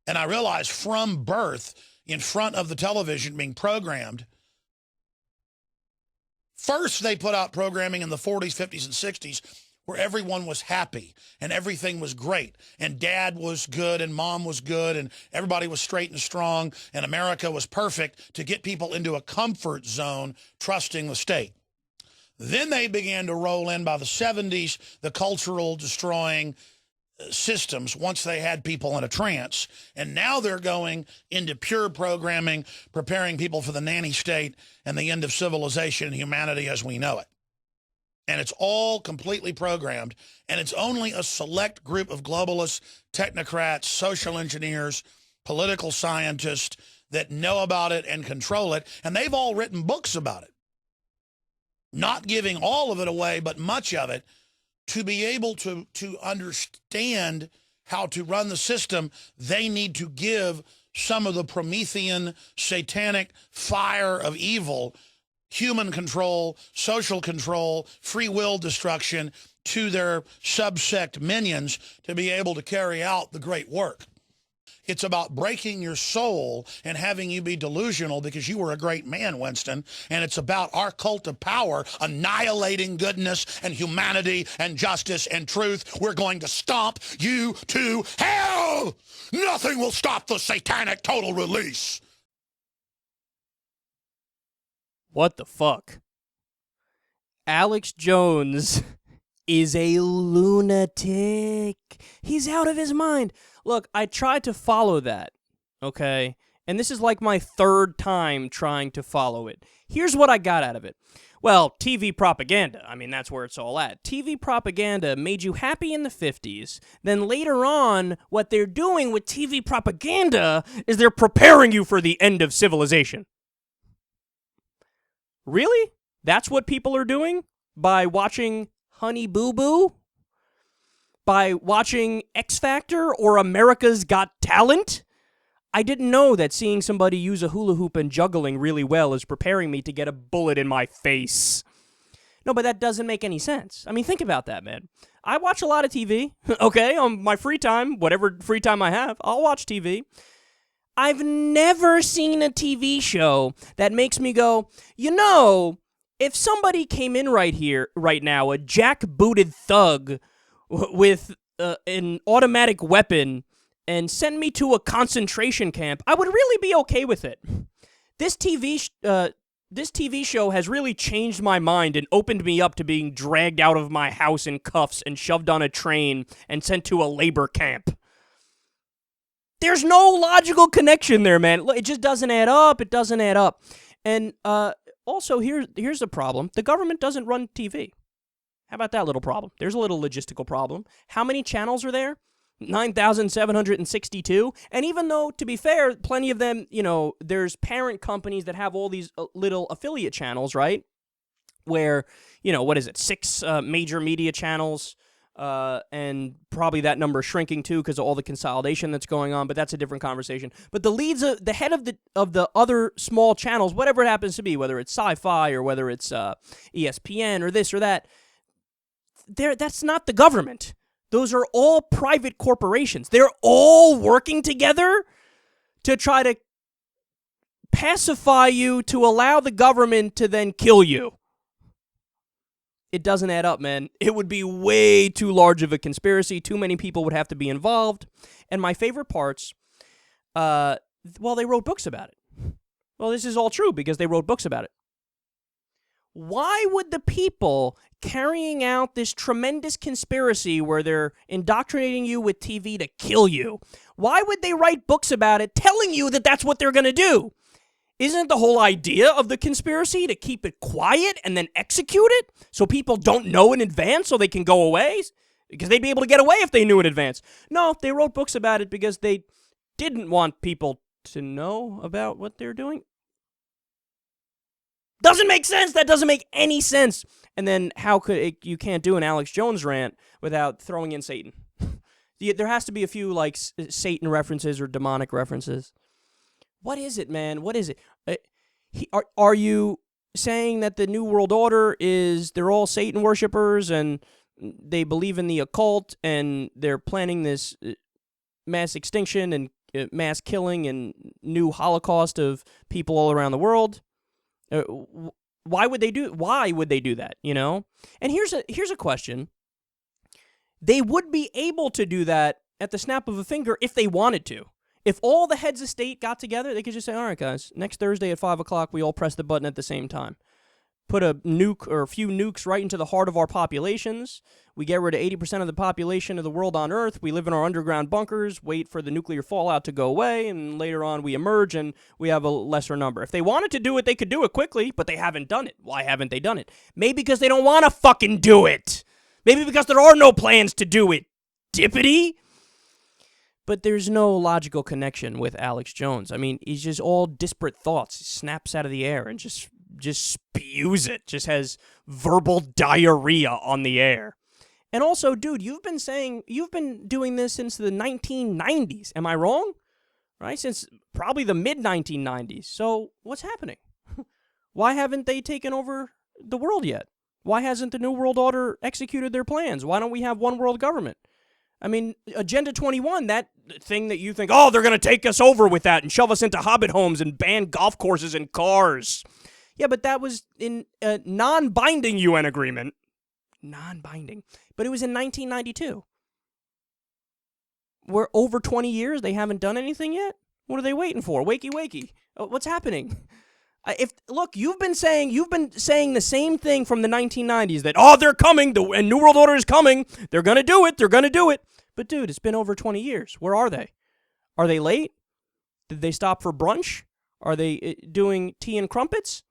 And I realized from birth, in front of the television being programmed, first they put out programming in the 40s, 50s, and 60s where everyone was happy and everything was great and dad was good and mom was good and everybody was straight and strong and America was perfect to get people into a comfort zone trusting the state. Then they began to roll in by the 70s, the cultural destroying systems once they had people in a trance. And now they're going into pure programming, preparing people for the nanny state and the end of civilization and humanity as we know it. And it's all completely programmed. And it's only a select group of globalists, technocrats, social engineers, political scientists that know about it and control it. And they've all written books about it. Not giving all of it away, but much of it. To be able to understand how to run the system, they need to give some of the Promethean, satanic fire of evil, human control, social control, free will destruction to their subsect minions to be able to carry out the great work. It's about breaking your soul and having you be delusional because you were a great man, Winston. And it's about our cult of power annihilating goodness and humanity and justice and truth. We're going to stomp you to hell. Nothing will stop the satanic total release. What the fuck? Alex Jones is a lunatic. He's out of his mind. Look, I tried to follow that, okay? And this is like my third time trying to follow it. Here's what I got out of it. Well, TV propaganda. I mean, that's where it's all at. TV propaganda made you happy in the 50s. Then later on, what they're doing with TV propaganda is they're preparing you for the end of civilization. Really? That's what people are doing? By watching Honey Boo Boo? By watching X Factor or America's Got Talent? I didn't know that seeing somebody use a hula hoop and juggling really well is preparing me to get a bullet in my face. No, but that doesn't make any sense. I mean, think about that, man. I watch a lot of TV, okay, on my free time, whatever free time I have, I'll watch TV. I've never seen a TV show that makes me go, you know, if somebody came in right now, a jackbooted thug with an automatic weapon and sent me to a concentration camp, I would really be okay with it. This TV show has really changed my mind and opened me up to being dragged out of my house in cuffs and shoved on a train and sent to a labor camp. There's no logical connection there, man. It just doesn't add up. It doesn't add up. And also, here's the problem. The government doesn't run TV. How about that little problem? There's a little logistical problem. How many channels are there? 9,762. And even though, to be fair, plenty of them, you know, there's parent companies that have all these little affiliate channels, right? Where, you know, what is it? 6 major media channels. And probably that number is shrinking too because of all the consolidation that's going on, but that's a different conversation. But the head of the other small channels, whatever it happens to be, whether it's Sci-Fi or whether it's ESPN or this or that, that's not the government. Those are all private corporations. They're all working together to try to pacify you to allow the government to then kill you. It doesn't add up, man. It would be way too large of a conspiracy. Too many people would have to be involved. And my favorite parts, well, they wrote books about it. Well, this is all true because they wrote books about it. Why would the people carrying out this tremendous conspiracy where they're indoctrinating you with TV to kill you, why would they write books about it telling you that that's what they're going to do? Isn't the whole idea of the conspiracy to keep it quiet and then execute it so people don't know in advance so they can go away? Because they'd be able to get away if they knew in advance. No, they wrote books about it because they didn't want people to know about what they're doing. Doesn't make sense. That doesn't make any sense. And then how could it, you can't do an Alex Jones rant without throwing in Satan. There has to be a few like Satan references or demonic references. What is it, man? What is it? Are you saying that the New World Order is they're all Satan worshipers and they believe in the occult and they're planning this mass extinction mass killing and new Holocaust of people all around the world. Why would they do that, you know? And here's a question. They would be able to do that at the snap of a finger if they wanted to. If all the heads of state got together, they could just say, all right, guys, next Thursday at 5 o'clock, we all press the button at the same time. Put a nuke or a few nukes right into the heart of our populations. We get rid of 80% of the population of the world on Earth. We live in our underground bunkers, wait for the nuclear fallout to go away, and later on we emerge and we have a lesser number. If they wanted to do it, they could do it quickly, but they haven't done it. Why haven't they done it? Maybe because they don't want to fucking do it. Maybe because there are no plans to do it. Dippity? But there's no logical connection with Alex Jones. I mean, he's just all disparate thoughts. He snaps out of the air and just spews it. Just has verbal diarrhea on the air. And also, dude, you've been doing this since the 1990s. Am I wrong? Right? Since probably the mid-1990s. So what's happening? Why haven't they taken over the world yet? Why hasn't the New World Order executed their plans? Why don't we have one world government? I mean, Agenda 21, that thing that you think, oh, they're going to take us over with that and shove us into hobbit homes and ban golf courses and cars. Yeah, but that was in a non-binding UN agreement. Non-binding. But it was in 1992. We're over 20 years. They haven't done anything yet? What are they waiting for? Wakey, wakey. What's happening? Look, you've been saying the same thing from the 1990s that, oh, they're coming, and New World Order is coming. They're going to do it. But, dude, it's been over 20 years. Where are they? Are they late? Did they stop for brunch? Are they doing tea and crumpets?